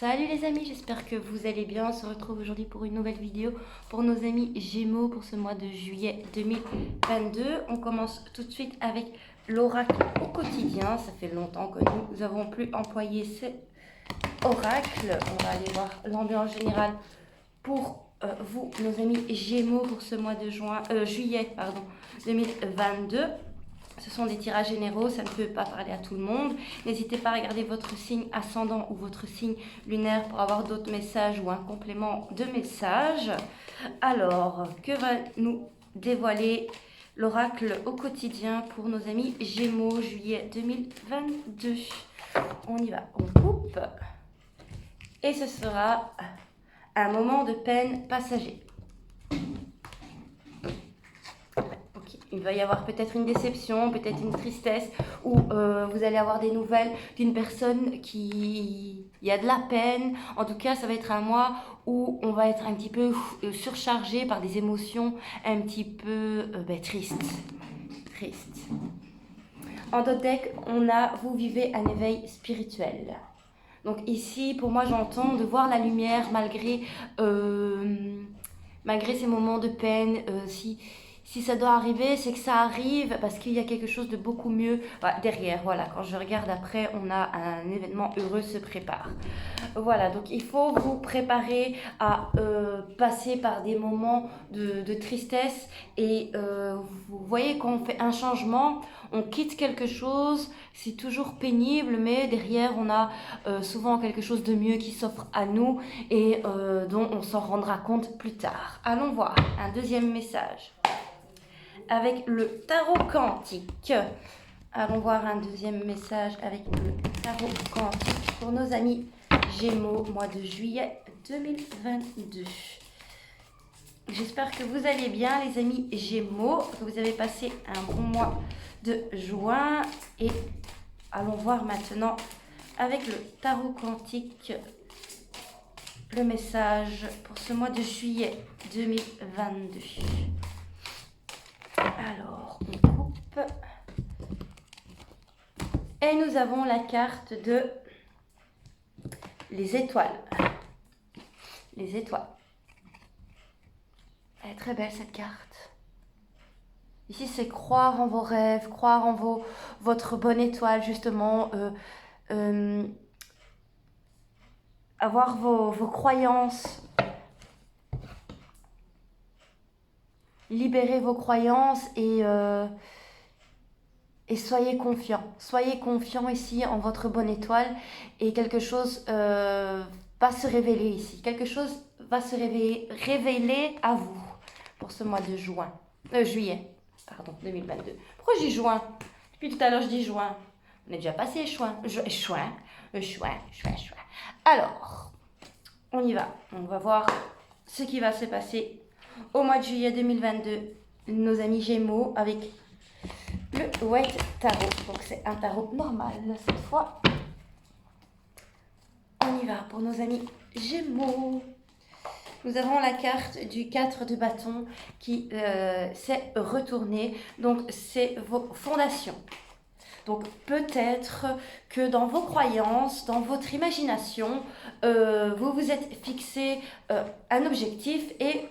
Salut les amis, j'espère que vous allez bien. On se retrouve aujourd'hui pour une nouvelle vidéo pour nos amis Gémeaux pour ce mois de juillet 2022. On commence tout de suite avec l'oracle au quotidien. Ça fait longtemps que nous n'avons plus employé cet oracle. On va aller voir l'ambiance générale pour vous, nos amis Gémeaux pour ce mois de juillet 2022. Ce sont des tirages généraux, ça ne peut pas parler à tout le monde. N'hésitez pas à regarder votre signe ascendant ou votre signe lunaire pour avoir d'autres messages ou un complément de messages. Alors, que va nous dévoiler l'oracle au quotidien pour nos amis Gémeaux, juillet 2022? On y va, on coupe. Et ce sera un moment de peine passager. Il va y avoir peut-être une déception, peut-être une tristesse, ou vous allez avoir des nouvelles d'une personne qui a de la peine. En tout cas, ça va être un mois où on va être un petit peu surchargé par des émotions un petit peu tristes. En d'autres decks, on a « Vous vivez un éveil spirituel ». Donc ici, pour moi, j'entends de voir la lumière malgré ces moments de peine. Si ça doit arriver, c'est que ça arrive parce qu'il y a quelque chose de beaucoup mieux derrière. Voilà, quand je regarde après, on a un événement heureux se prépare. Voilà, donc il faut vous préparer à passer par des moments de tristesse. Et vous voyez, quand on fait un changement, on quitte quelque chose, c'est toujours pénible, mais derrière, on a souvent quelque chose de mieux qui s'offre à nous et dont on s'en rendra compte plus tard. Allons voir un deuxième message avec le tarot quantique. Allons voir un deuxième message avec le tarot quantique pour nos amis Gémeaux, mois de juillet 2022. J'espère que vous allez bien les amis Gémeaux, que vous avez passé un bon mois de juin. Et allons voir maintenant avec le tarot quantique le message pour ce mois de juillet 2022. Alors, on coupe. Et nous avons la carte de les étoiles. Les étoiles. Elle est très belle cette carte. Ici, c'est croire en vos rêves, croire en votre bonne étoile, justement. Avoir vos croyances. Libérez vos croyances et soyez confiants. Soyez confiants ici en votre bonne étoile et quelque chose va se révéler ici. Quelque chose va se révéler à vous pour ce mois de juillet 2022. Pourquoi je dis juin? Depuis tout à l'heure, je dis juin. On est déjà passé juin. Alors, on y va. On va voir ce qui va se passer au mois de juillet 2022, nos amis Gémeaux avec le White Tarot. Donc c'est un tarot normal cette fois. On y va pour nos amis Gémeaux. Nous avons la carte du 4 de bâton qui s'est retournée. Donc c'est vos fondations. Donc peut-être que dans vos croyances, dans votre imagination, vous vous êtes fixé un objectif et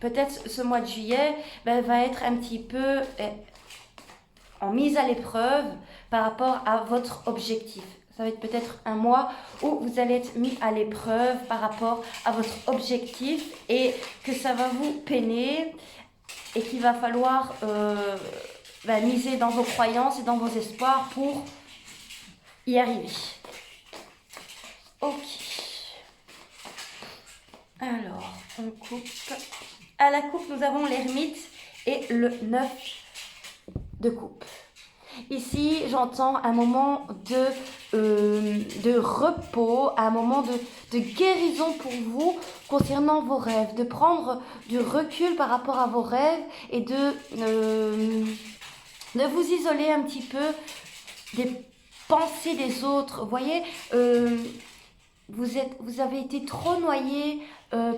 peut-être ce mois de juillet va être un petit peu en mise à l'épreuve par rapport à votre objectif. Ça va être peut-être un mois où vous allez être mis à l'épreuve par rapport à votre objectif et que ça va vous peiner et qu'il va falloir miser dans vos croyances et dans vos espoirs pour y arriver. Ok. Alors, on coupe. À la coupe, nous avons l'ermite et le 9 de coupe. Ici, j'entends un moment de repos, un moment de guérison pour vous concernant vos rêves, de prendre du recul par rapport à vos rêves et de vous isoler un petit peu des pensées des autres. Vous voyez, vous avez été trop noyé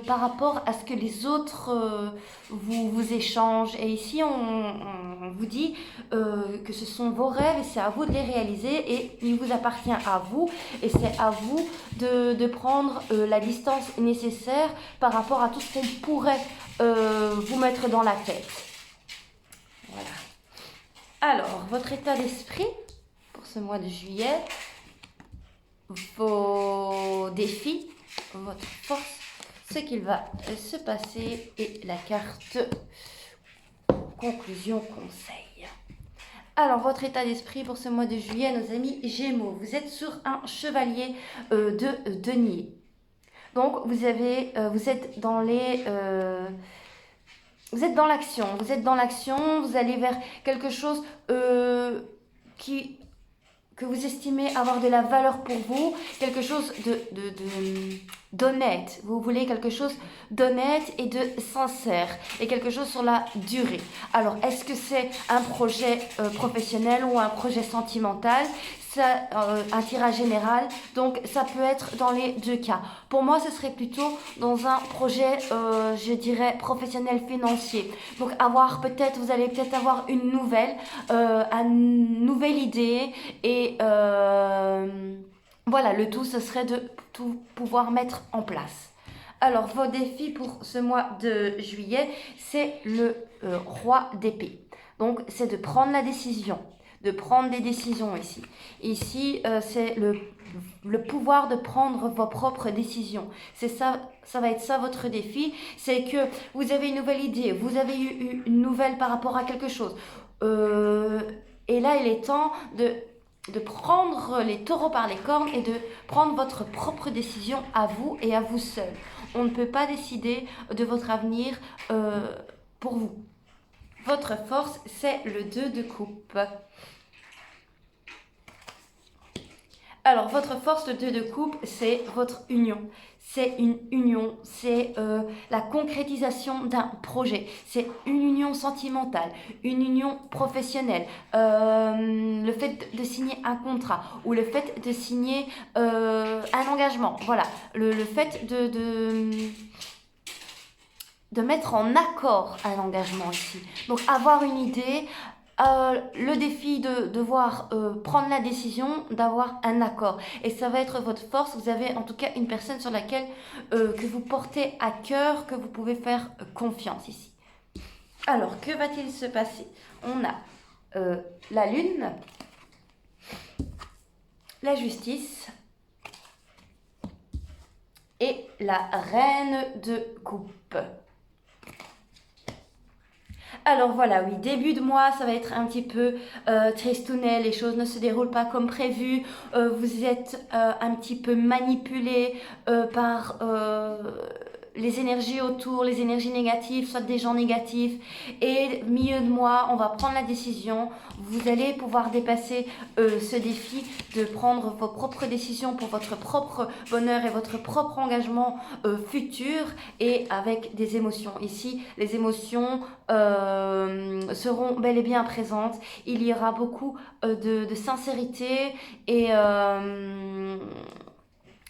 par rapport à ce que les autres vous échangent. Et ici, on vous dit que ce sont vos rêves et c'est à vous de les réaliser et il vous appartient à vous. Et c'est à vous de prendre la distance nécessaire par rapport à tout ce qu'on pourrait vous mettre dans la tête. Voilà. Alors, votre état d'esprit pour ce mois de juillet, vos défis, votre force, ce qu'il va se passer et la carte conclusion conseil. Alors, votre état d'esprit pour ce mois de juillet, nos amis Gémeaux, vous êtes sur un chevalier de denier. Donc, vous êtes dans les... vous êtes dans l'action, vous allez vers quelque chose que vous estimez avoir de la valeur pour vous, quelque chose d'honnête. Vous voulez quelque chose d'honnête et de sincère, et quelque chose sur la durée. Alors, est-ce que c'est un projet professionnel ou un projet sentimental? Ça, un tirage général, donc ça peut être dans les deux cas. Pour moi, ce serait plutôt dans un projet, je dirais, professionnel financier. Donc vous allez peut-être avoir une nouvelle idée et voilà, le tout, ce serait de tout pouvoir mettre en place. Alors, vos défis pour ce mois de juillet, c'est le roi d'épée. Donc, c'est de prendre la décision. De prendre des décisions ici. Ici, c'est le pouvoir de prendre vos propres décisions. C'est ça, ça va être ça votre défi. C'est que vous avez une nouvelle idée, vous avez eu une nouvelle par rapport à quelque chose. Et là, il est temps de prendre les taureaux par les cornes et de prendre votre propre décision à vous et à vous seul. On ne peut pas décider de votre avenir pour vous. Votre force, c'est le 2 de coupe. Alors, votre force, le 2 de coupe, c'est votre union. C'est une union, c'est la concrétisation d'un projet. C'est une union sentimentale, une union professionnelle. Le fait de signer un contrat ou le fait de signer un engagement. Voilà, le fait de mettre en accord un engagement ici. Donc, avoir une idée... le défi de devoir prendre la décision d'avoir un accord et ça va être votre force. Vous avez en tout cas une personne sur laquelle que vous portez à cœur, que vous pouvez faire confiance ici. Alors, que va-t-il se passer? On a la lune, la justice et la reine de coupe. Alors voilà, oui, début de mois, ça va être un petit peu tristounet, les choses ne se déroulent pas comme prévu, vous êtes un petit peu manipulé par les énergies autour, les énergies négatives, soit des gens négatifs. Et milieu de mois, on va prendre la décision, vous allez pouvoir dépasser ce défi de prendre vos propres décisions pour votre propre bonheur et votre propre engagement futur et avec des émotions. Ici, les émotions seront bel et bien présentes. Il y aura beaucoup de sincérité et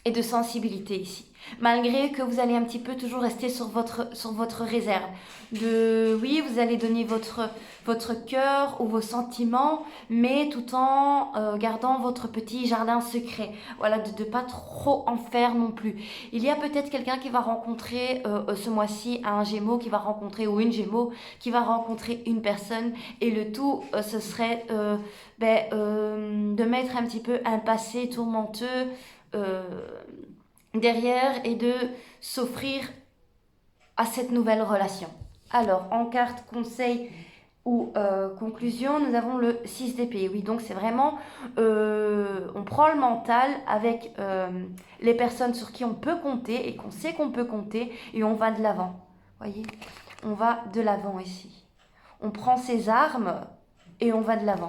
de sensibilité ici. Malgré que vous allez un petit peu toujours rester sur votre réserve. Oui, vous allez donner votre cœur ou vos sentiments, mais tout en gardant votre petit jardin secret. Voilà, de ne pas trop en faire non plus. Il y a peut-être quelqu'un qui va rencontrer ce mois-ci un Gémeaux qui va rencontrer, ou une Gémeaux qui va rencontrer une personne, et le tout, ce serait de mettre un petit peu un passé tourmenteux derrière et de s'offrir à cette nouvelle relation. Alors, en carte conseil ou conclusion, nous avons le 6 d'épée. Oui, donc c'est vraiment, on prend le mental avec les personnes sur qui on peut compter et qu'on sait qu'on peut compter et on va de l'avant. Voyez, on va de l'avant ici. On prend ses armes et on va de l'avant.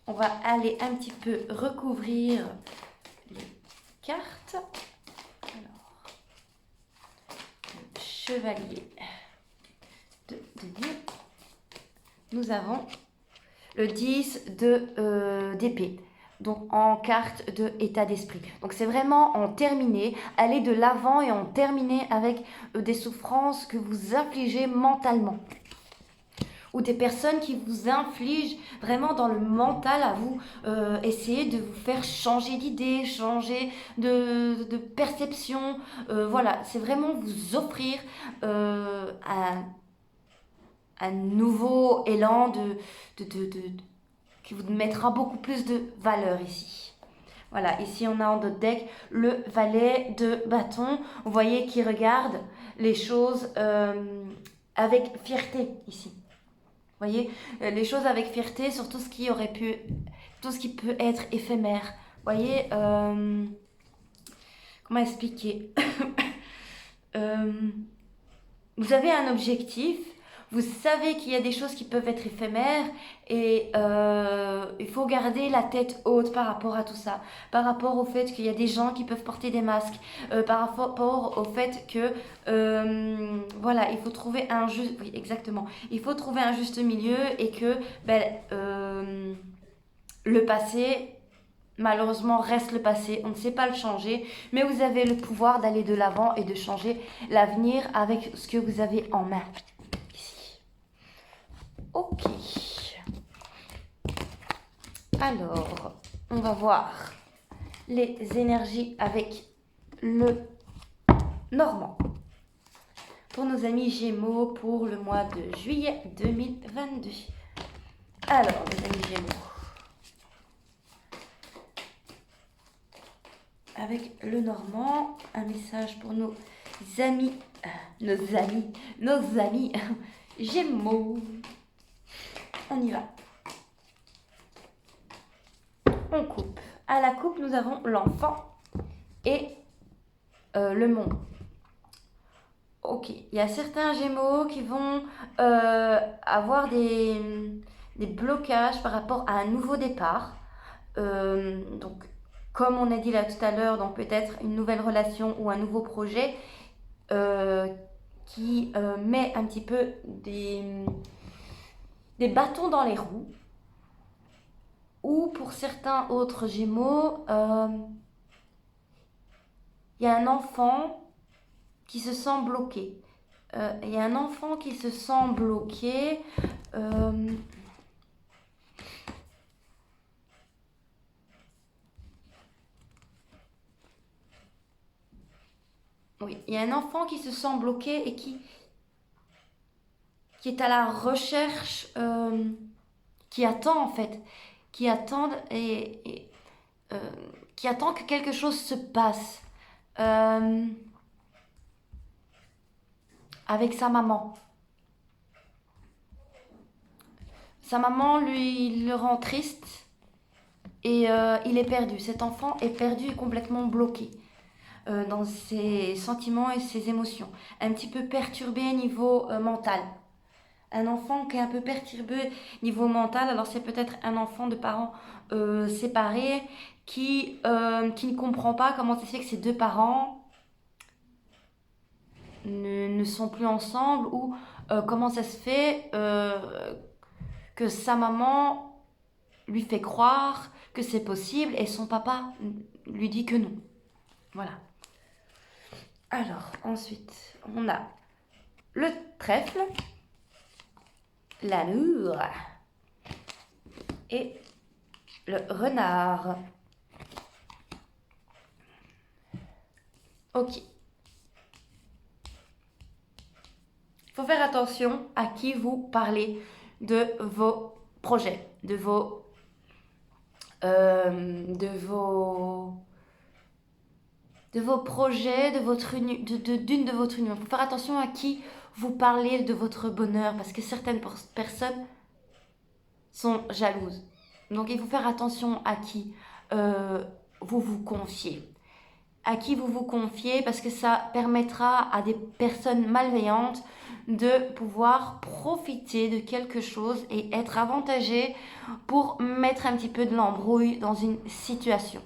On va aller un petit peu recouvrir les cartes. Alors, le chevalier de denier. Nous avons le 10 d'épée. Donc en carte de état d'esprit. Donc c'est vraiment en terminer, aller de l'avant et en terminer avec des souffrances que vous infligez mentalement. Ou des personnes qui vous infligent vraiment dans le mental à vous essayer de vous faire changer d'idée, changer de perception. Voilà, c'est vraiment vous offrir un nouveau élan qui vous mettra beaucoup plus de valeur ici. Voilà, ici on a en notre deck le valet de bâton. Vous voyez qui regarde les choses avec fierté ici. Vous voyez, les choses avec fierté sur tout ce qui aurait pu, tout ce qui peut être éphémère. Vous voyez, comment expliquer Vous avez un objectif, vous savez qu'il y a des choses qui peuvent être éphémères et il faut garder la tête haute par rapport à tout ça, par rapport au fait qu'il y a des gens qui peuvent porter des masques, par rapport au fait que voilà, il faut trouver un juste, oui exactement, il faut trouver un juste milieu et que le passé malheureusement reste le passé, on ne sait pas le changer, mais vous avez le pouvoir d'aller de l'avant et de changer l'avenir avec ce que vous avez en main. Ici. Ok. Alors, on va voir les énergies avec le Normand. Pour nos amis Gémeaux pour le mois de juillet 2022. Alors, les amis Gémeaux. Avec le Normand, un message pour nos amis Gémeaux. On y va. On coupe. À la coupe, nous avons l'enfant et le monde. Ok, il y a certains Gémeaux qui vont avoir des blocages par rapport à un nouveau départ. Donc, comme on a dit là tout à l'heure, donc peut-être une nouvelle relation ou un nouveau projet qui met un petit peu des bâtons dans les roues. Ou pour certains autres Gémeaux, il y a un enfant qui se sent bloqué. Il y a un enfant qui se sent bloqué. Oui, il y a un enfant qui se sent bloqué et qui est à la recherche, qui attend en fait, qui attend qui attend que quelque chose se passe avec sa maman. Sa maman le rend triste et il est perdu. Cet enfant est perdu et complètement bloqué dans ses sentiments et ses émotions. Un petit peu perturbé niveau mental. Un enfant qui est un peu perturbé niveau mental, alors c'est peut-être un enfant de parents séparés qui ne comprend pas comment ça se fait que ses deux parents ne sont plus ensemble ou comment ça se fait que sa maman lui fait croire que c'est possible et son papa lui dit que non. Voilà. Alors, ensuite, on a le trèfle, la loure et le renard. Ok. Il faut faire attention à qui vous parlez de vos projets, de vos projets, d'une de votre union. Il faut faire attention à qui vous parlez de votre bonheur parce que certaines personnes sont jalouses. Donc il faut faire attention à qui vous vous confiez. À qui vous vous confiez parce que ça permettra à des personnes malveillantes de pouvoir profiter de quelque chose et être avantagées pour mettre un petit peu de l'embrouille dans une situation.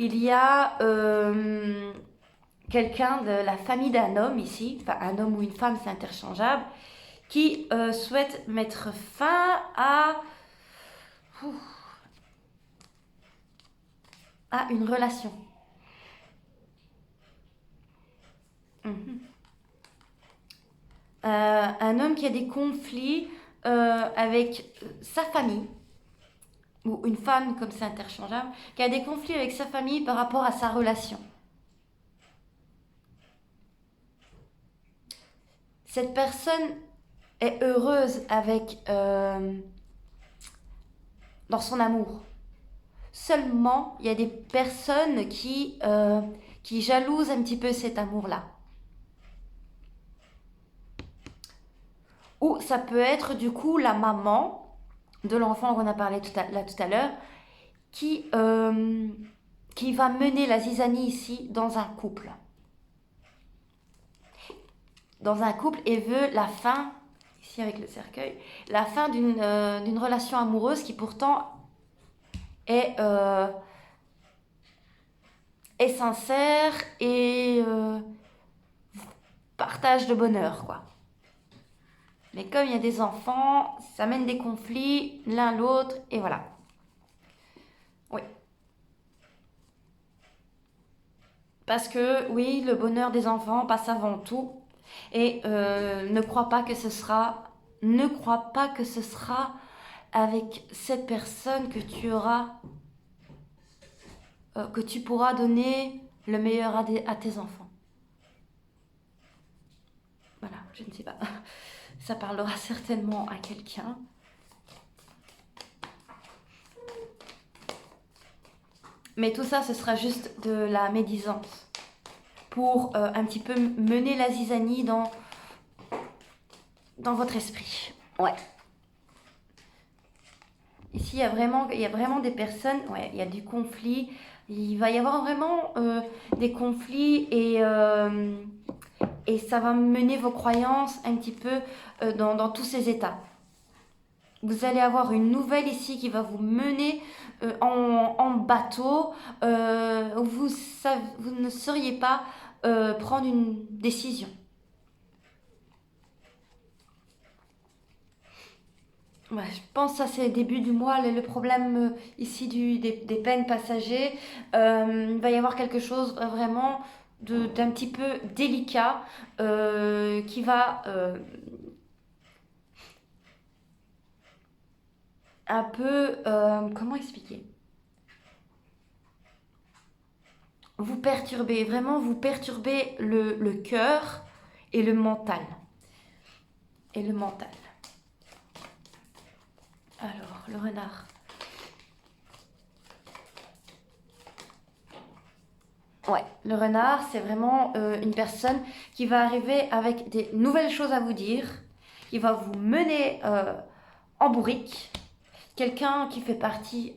il y a quelqu'un de la famille d'un homme ici, enfin un homme ou une femme, c'est interchangeable, qui souhaite mettre fin à une relation. Un homme qui a des conflits avec sa famille, ou une femme comme c'est interchangeable, qui a des conflits avec sa famille par rapport à sa relation. Cette personne est heureuse avec dans son amour. Seulement, il y a des personnes qui jalousent un petit peu cet amour-là. Ou ça peut être du coup la maman de l'enfant qu'on a parlé tout à l'heure qui va mener la zizanie ici dans un couple. Dans un couple et veut la fin, ici avec le cercueil, la fin d'une relation amoureuse qui pourtant est sincère et partage de bonheur, quoi. Mais comme il y a des enfants, ça mène des conflits l'un l'autre et voilà. Oui. Parce que oui, le bonheur des enfants passe avant tout. Et ne crois pas que ce sera avec cette personne que que tu pourras donner le meilleur à tes enfants. Voilà, je ne sais pas. Ça parlera certainement à quelqu'un. Mais tout ça, ce sera juste de la médisance. Pour un petit peu mener la zizanie dans votre esprit. Ouais. Ici, il y a vraiment des personnes, ouais, il y a du conflit. Il va y avoir vraiment des conflits et ça va mener vos croyances un petit peu dans tous ces états. Vous allez avoir une nouvelle ici qui va vous mener en bateau. Vous ne sauriez pas prendre une décision. Ouais, je pense que ça c'est le début du mois, le problème ici des peines passagers. Il va y avoir quelque chose vraiment d'un petit peu délicat qui va un peu, comment expliquer? Vraiment vous perturber le cœur et le mental. Alors, le renard. Ouais, le renard, c'est vraiment une personne qui va arriver avec des nouvelles choses à vous dire, qui va vous mener en bourrique. Quelqu'un qui fait partie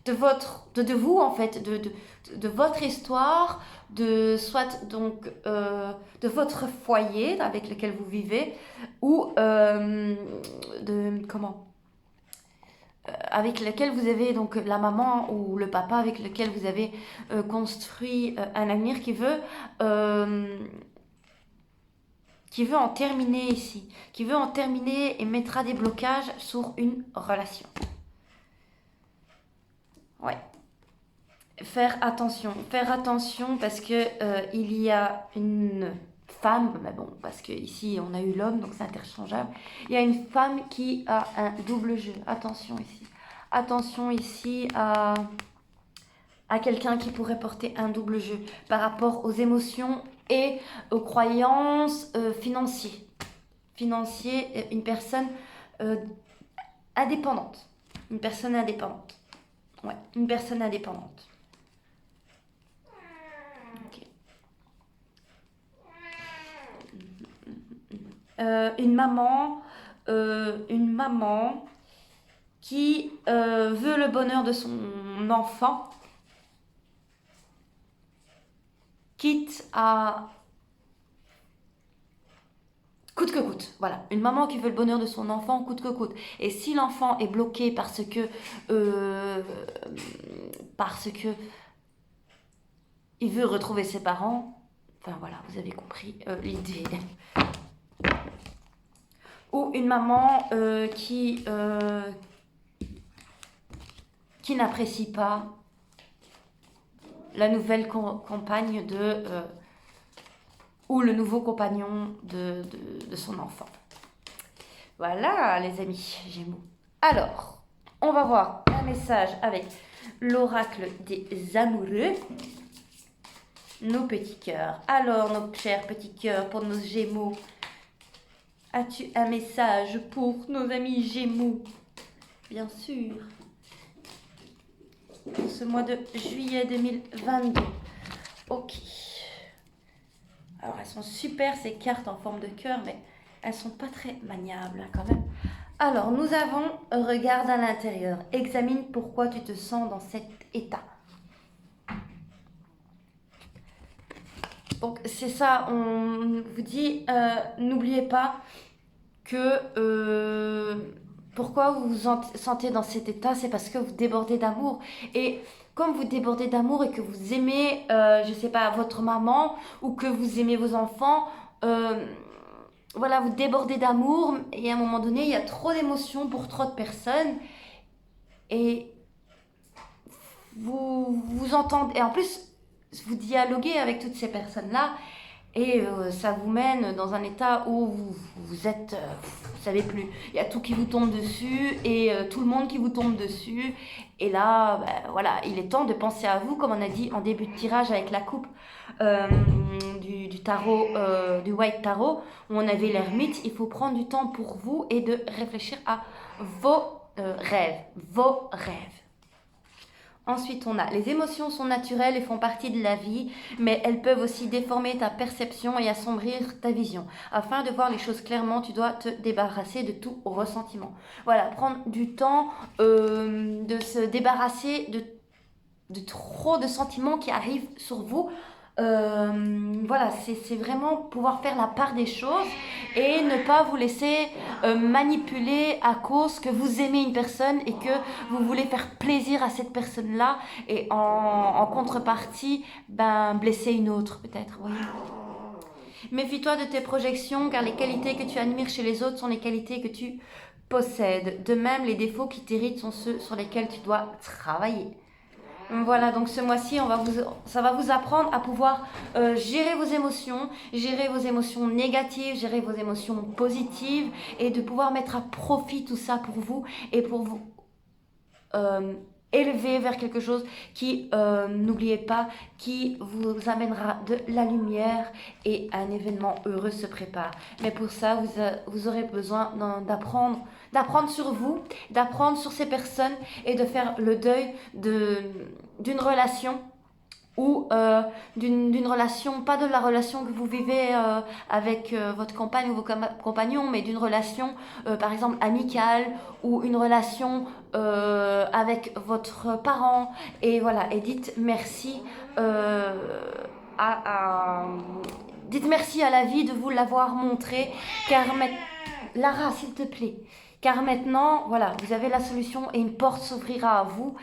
de vous, en fait, de votre histoire, soit donc de votre foyer avec lequel vous vivez, ou avec lequel vous avez donc la maman ou le papa avec lequel vous avez construit un avenir qui veut en terminer ici, qui veut en terminer et mettra des blocages sur une relation. Ouais. Faire attention parce que il y a une femme, mais bon, parce que ici on a eu l'homme, donc c'est interchangeable. Il y a une femme qui a un double jeu. Attention ici à quelqu'un qui pourrait porter un double jeu par rapport aux émotions et aux croyances financières. Une personne indépendante. Une personne indépendante. Ouais, une personne indépendante. Okay. Une maman qui veut le bonheur de son enfant, quitte à coûte que coûte. Voilà, une maman qui veut le bonheur de son enfant coûte que coûte. Et si l'enfant est bloqué parce que il veut retrouver ses parents. Enfin voilà, vous avez compris l'idée. Ou une maman qui n'apprécie pas la nouvelle compagne ou le nouveau compagnon de son enfant. Voilà les amis Gémeaux. Alors, on va voir un message avec l'oracle des amoureux. Nos petits cœurs. Alors, nos chers petits cœurs, pour nos Gémeaux, as-tu un message pour nos amis Gémeaux? Bien sûr. Pour ce mois de juillet 2022. Ok. Alors, elles sont super, ces cartes en forme de cœur, mais elles sont pas très maniables hein, quand même. Alors, nous avons regarde à l'intérieur. Examine pourquoi tu te sens dans cet état. Donc, c'est ça, on vous dit, n'oubliez pas que pourquoi vous vous sentez dans cet état, c'est parce que vous débordez d'amour. Et comme vous débordez d'amour et que vous aimez, je ne sais pas, votre maman ou que vous aimez vos enfants, voilà, vous débordez d'amour et à un moment donné, il y a trop d'émotions pour trop de personnes et vous entendez, et en plus, vous dialoguez avec toutes ces personnes-là et ça vous mène dans un état où vous êtes, vous savez plus, il y a tout qui vous tombe dessus et tout le monde qui vous tombe dessus et là, ben, voilà, il est temps de penser à vous, comme on a dit en début de tirage avec la coupe du tarot, du White Tarot, où on avait l'ermite. Il faut prendre du temps pour vous et de réfléchir à vos rêves, vos rêves. Ensuite, on a les émotions sont naturelles et font partie de la vie, mais elles peuvent aussi déformer ta perception et assombrir ta vision. Afin de voir les choses clairement, tu dois te débarrasser de tout ressentiment. Voilà, prendre du temps de se débarrasser de trop de sentiments qui arrivent sur vous. Voilà, c'est vraiment pouvoir faire la part des choses et ne pas vous laisser manipuler à cause que vous aimez une personne et que vous voulez faire plaisir à cette personne-là et en contrepartie, ben, blesser une autre peut-être, voyez. Méfie-toi de tes projections car les qualités que tu admires chez les autres sont les qualités que tu possèdes. De même, les défauts qui t'irritent sont ceux sur lesquels tu dois travailler. Voilà, donc ce mois-ci, ça va vous apprendre à pouvoir gérer vos émotions négatives, gérer vos émotions positives et de pouvoir mettre à profit tout ça pour vous et pour vous élever vers quelque chose qui, n'oubliez pas, qui vous amènera de la lumière et un événement heureux se prépare. Mais pour ça, vous aurez besoin d'apprendre sur vous, d'apprendre sur ces personnes et de faire le deuil d'une relation ou d'une relation, pas de la relation que vous vivez avec votre compagne ou vos compagnons, mais d'une relation par exemple amicale ou une relation avec votre parent. Et voilà, et dites merci dites merci à la vie de vous l'avoir montré, car Lara, s'il te plaît. Car maintenant, voilà, vous avez la solution et une porte s'ouvrira à vous.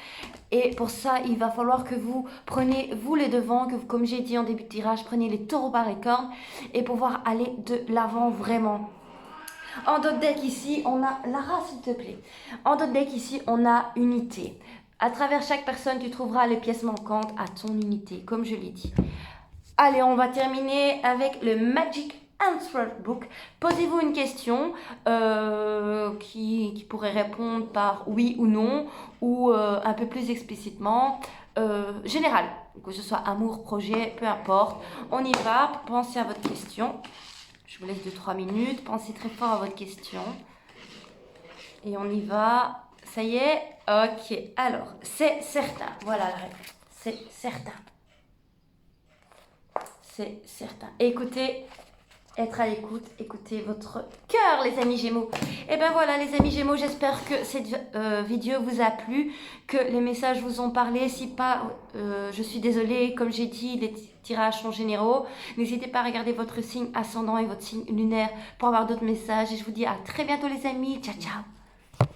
Et pour ça, il va falloir que vous preniez, vous les devants, que vous, comme j'ai dit en début de tirage, preniez les taureaux par les cornes et pouvoir aller de l'avant vraiment. En dot deck ici, on a, Lara s'il te plaît, en dot deck ici, on a unité. À travers chaque personne, tu trouveras les pièces manquantes à ton unité, comme je l'ai dit. Allez, on va terminer avec le Magic Answer Book. Posez-vous une question qui pourrait répondre par oui ou non ou un peu plus explicitement. Général, que ce soit amour, projet, peu importe. On y va, pensez à votre question. Je vous laisse 2-3 minutes, pensez très fort à votre question. Et on y va. Ça y est, ok. Alors, c'est certain. Voilà la réponse. C'est certain. C'est certain. Écoutez, être à l'écoute, écoutez votre cœur, les amis Gémeaux. Et ben voilà, les amis Gémeaux, j'espère que cette vidéo vous a plu, que les messages vous ont parlé. Si pas, je suis désolée, comme j'ai dit, les tirages sont généraux. N'hésitez pas à regarder votre signe ascendant et votre signe lunaire pour avoir d'autres messages. Et je vous dis à très bientôt, les amis. Ciao, ciao.